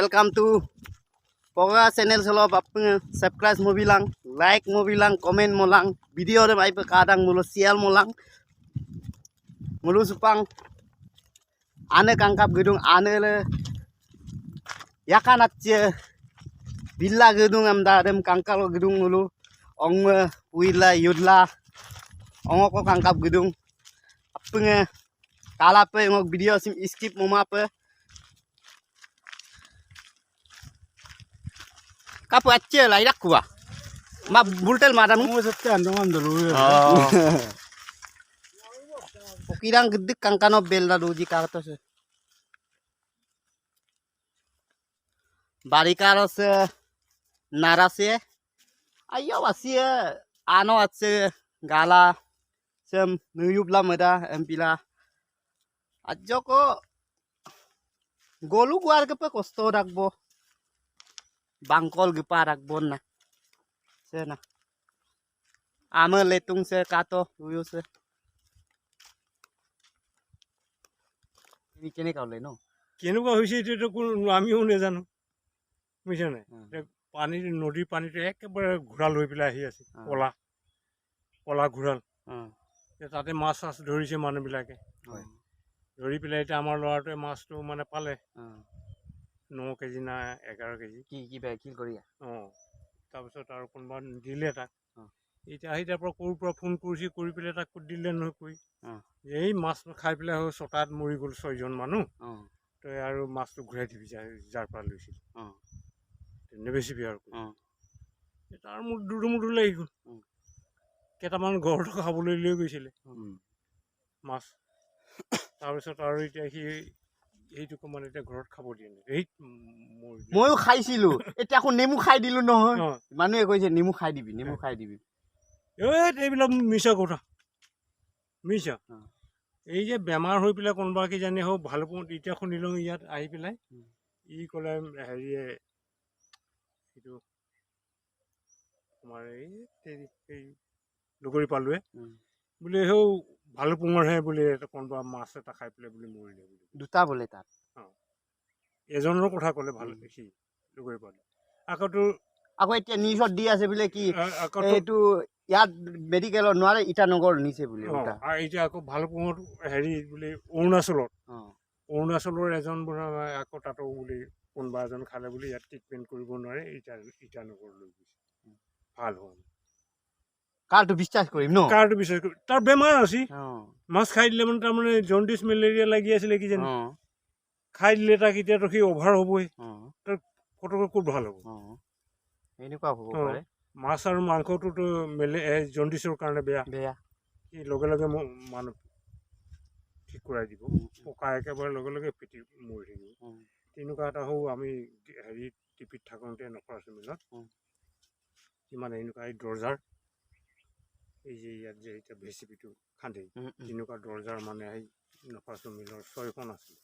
welcome to Poga channel solo apung subscribe mo bilang, like mo bilang, comment mo lang, video re mai pa kadang mulo share mo lang. Mulu supang ane kangkap gedung ane le yakan atje billa gedung amda dem kangkal gedung mulu ong wila yudla ong ko kangkap gedung apung kala pe ngok video sim skip mo ma pe kapu acce lah irak kuah ma bultel madam Mau sette andaman dulu ya. Ukirang gede kangkano belda doji karto se barikaro se narase ayo wasie ano atse gala sem nuyubla meda empila ajo ko golu guar ke pe kosto rakbo bangkol gepa rakbon na se na ame letung se kato uyu se ini kene kaule no কেনেকুৱা হৈছে এইটো কোনো আমিও নাজানো বুজিছা নাই পানী নদীৰ পানীটো একেবাৰে ঘূৰাল হৈ পেলাই আহি আছে কলা কলা ঘূৰাল তাতে মাছ চাছ ধৰিছে মানুহবিলাকে ধৰি পেলাই এতিয়া আমাৰ ল'ৰাটোৱে মাছটো মানে পালে 9 কেজি না 11 কেজি কি কৰি তাৰপিছত আৰু কোনোবা দিলে তাক এতিয়া আহি তাৰ পৰা ক'ৰ পৰা ফোন কৰি পেলাই তাক দিলে নহয় কৈ এই মাছ খাই পেলাই চটাত মৰি গ'ল 6জন মানুহ তই আৰু মাছটো ঘূৰাই দিবি যাৰ পৰা লৈছিল নেবেচিবি আৰু তাৰ মোৰ দুধুমুধু লাগি গ'ল কেইটামান ঘৰতো খাবলৈ লৈ গৈছিলে মাছ তাৰপিছত আৰু এতিয়া সি এইটোকো মানে এতিয়া ঘৰত খাব দিয়ে নাই ময়ো খাইছিলো এতিয়া আকৌ নেমু খাই দিলো নহয় মানুহে কৈছে নেমু খাই দিবি এইবিলাক মিছা কথা মিছা এই যে বেমাৰ হৈ পেলাই কোনোবা কি জানি হওক ভাল পাওঁ এতিয়া শুনিলোঁ ইয়াত আহি পেলাই ই ক'লে হেৰিয়ে এইটো আমাৰ এই লগৰী পালোৱে বোলে ভাল পোঙৰহে বোলে কোনোবা মাছ এটা খাই পেলাই বোলে মৰিলে বোলে দুটা বোলে তাত এজনৰ কথা ক'লে ভাল সি লগৰী পালো আকৌ এতিয়া নিউজত দি আছে বোলে কি এইটো ইয়াত মেডিকেলত নোৱাৰে ইটানগৰ নিছে বোলে এতিয়া আকৌ ভাল পোঙৰ হেৰি বোলে অৰুণাচলৰ এজন বোলে আকৌ তাতো বোলে কোনোবা এজন খালে বোলে ইয়াত ট্ৰিটমেণ্ট কৰিব নোৱাৰে ইটানগৰ লৈ গৈছে ভাল হ'ল কাৰটো বিশ্বাস কৰিম ন কাৰটো বিশ্বাস কৰিম তাৰ বেমাৰ আছে মাছ খাই দিলে মানে তাৰমানে জণ্ডিছ মেলেৰিয়া লাগি আছিলে কি জানি খাই দিলে তাক এতিয়াতো সি অভাৰ হ'বই তাৰ ফটকৈ ক'ত ভাল হ'ব এনেকুৱা হ'ব পাৰে মাছ আৰু মাংসটোতো জণ্ডিছৰ কাৰণে বেয়া সি লগে লগে মানুহ ঠিক কৰাই দিব পকা একেবাৰে লগে লগে পিটি মৰি থাকিব তেনেকুৱা এটা আমি হেৰি টিপিত থাকোঁতে নকৰাছোঁ মিলত কিমান এনেকুৱা এই দৰ্জাৰ এই যে ইয়াত যে এতিয়া ভেচিপিটো খান্দে তেনেকুৱা দৰ্জাৰ মানে এই নকৰাছোঁ মিলৰ 6খন আছিল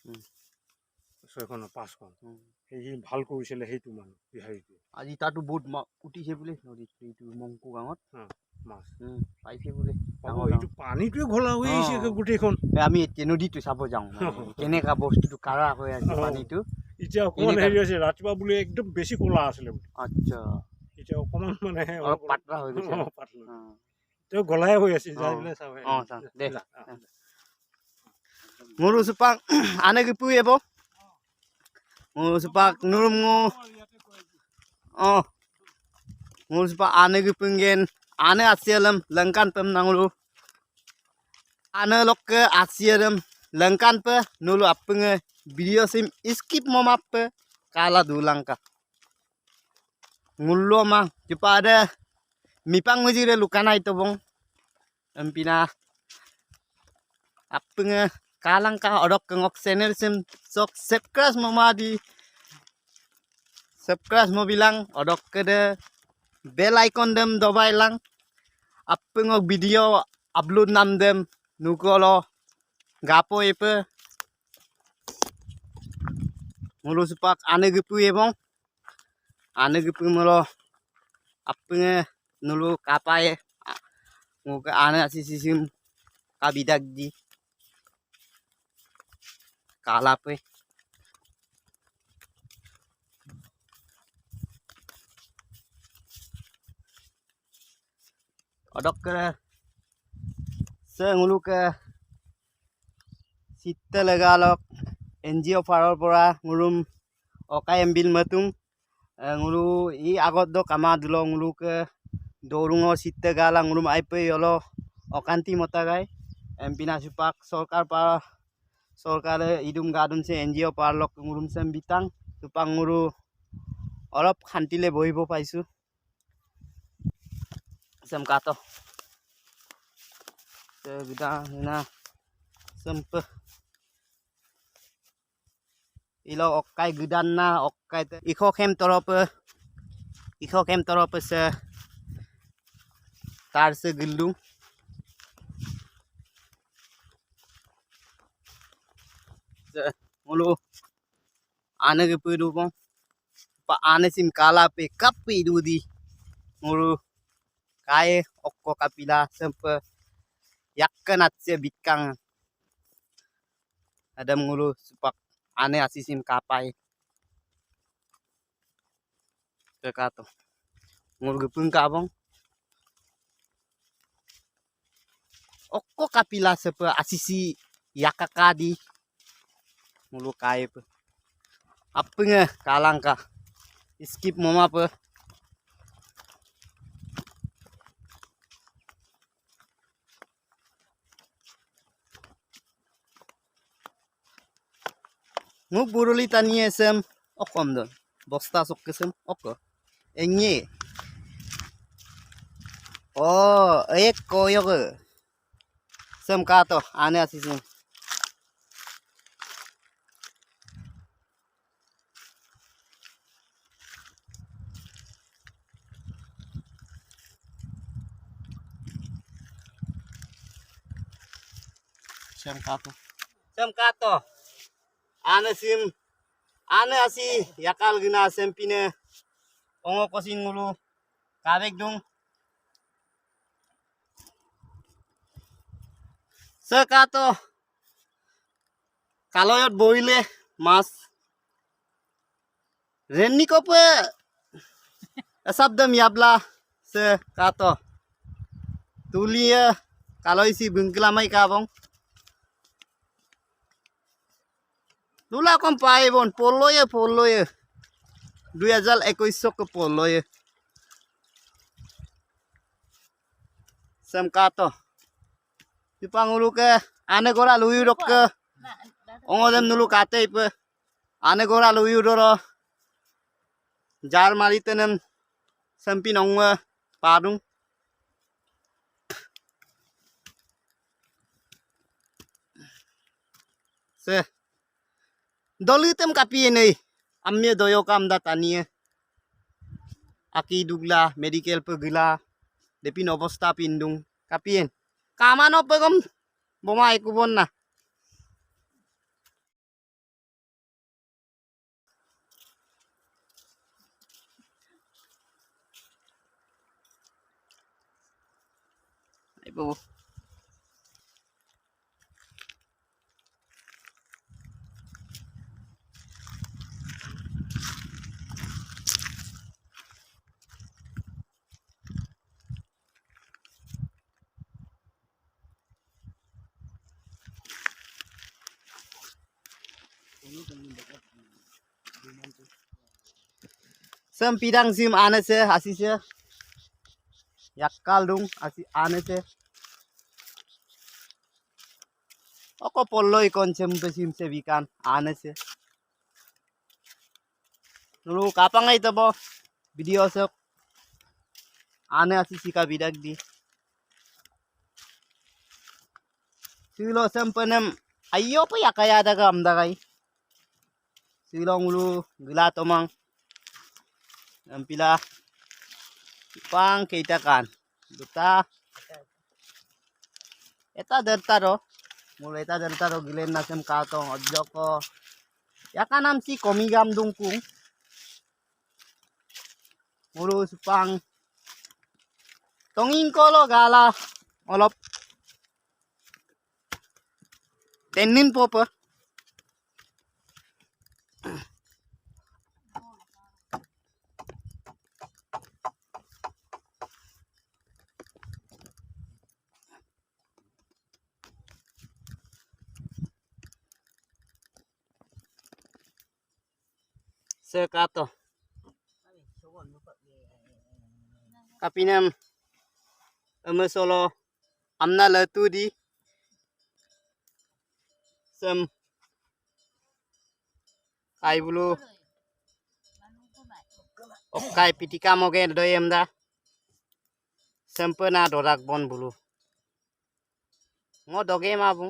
6খন 5খন সেই ভাল কৰিছিলে সেইটো মানুহ বিহাৰীটো আজি তাতো বহুত উঠিছে বোলে নদীত এইটো মংকু গাঁৱত মাছ পাইছে বোলে এইটো পানীটোৱে ঘোলা হৈ আহিছে গোটেইখন আমি এতিয়া নদীটো চাব যাওঁ কেনেকুৱা বস্তুটো কাৰা হৈ আছে পানীটো এতিয়া অকণমান হেৰি হৈছে ৰাতিপুৱা বোলে একদম বেছি ক'লা আছিলে বোলে আচ্ছা এতিয়া অকণমান মানে অলপ পাতলা হৈ গৈছে তেওঁ গলাই হৈ আছে যাই পেলাই চাব দে মোৰ চুপাক আনে কি পুই এব মোৰ চুপাক নুৰুমু মোৰ চুপাক আনে কি পুংgen ane asialam lengkan pem nangulu ane lokke asialam lengkan pe nulu apenge video sim skip momap pe kala dulangka ngullo ma jupa ada mipang mujire lukana itu bong empina apenge kalangka odok kengok channel sim sok subscribe mama di subscribe mo bilang odok kede bell icon dem dobai lang apengok video upload nam dem nukolo gapo epe mulu sepak ane gepu ebong ane gepu molo apenge nulu kapae nguke ane asisim kabidak di kalape odok ke ngulu ke sitte legalok NGO paror pora ngulum okai embil matung ngulu I agot do kama dulo ngulu ke dorungor sitte gala ngulum aipe yolo okanti motagai empina supak sorkar idum gadum se NGO parlok ngulum sem bitang supang ngulu olop khantile bohibo paisu sem kato te bidang na sempe ilo okai gedan na okai iko kem torop se tar se gildung ngulu ane ke pedu pong pa ane sim kala pe kapi dudi ngulu kae okko kapila sempe yakkan atse bikang adam ngulu supak ane asisim kapai ke kato ngulu gepung kabong okko kapila sepe asisi yakakadi ngulu kae pe apenge kalangka skip moma pe ngu buruli tanie sem okom don bosta sok kesem oko enye oh ek koyo ke sem kato ane asisim sem kato ane sim ane asi yakal gina sempine ongo kosin ngulu kabek dong sekato kaloyot boile mas renni kope sabdam yabla sekato tulia kalau isi bengkelamai kabong lula kom pai bon polo ye 2021 ke polo ye sem kato dipangulu ke ane gora luyu dok ke ongodem nulu kate ipe ane gora luyu doro jar mari tenen sempi nongwe padung se dolitem kapi nei amme doyo kam da tanie aki dugla medical pegila depin obosta pindung kapien kamano pegom boma ikubon na ibu sem pidang sim ane se asise yakal dung asi ane se oko pollo ikon sem pesim se bikan ane se lu kapang ai tabo video se ane asisi ka bidak di silo sem penem ayo pe yakaya daga amdagai silo ngulu gila tomang ampila pang keita kan duta eta dertaro mulai eta dertaro gilen nasem katong ojoko yakanam si komigam dungkung mulu supang tonging kolo gala olop tenin popa sekato kapinem solo amna letu di sem kai bulu okai pitika moge doyem da sempena dorak bon bulu ngo doge mabu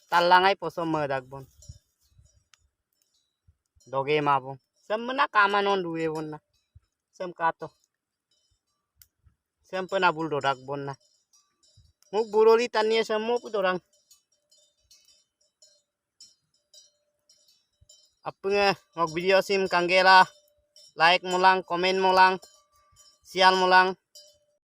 talangai posom medak bon doge mabu sempena kamanon duwe bon na sem kato sempena bul dorak bon na muk buroli tania semua pu dorang apa ngok video sim kanggela like mulang komen mulang sial mulang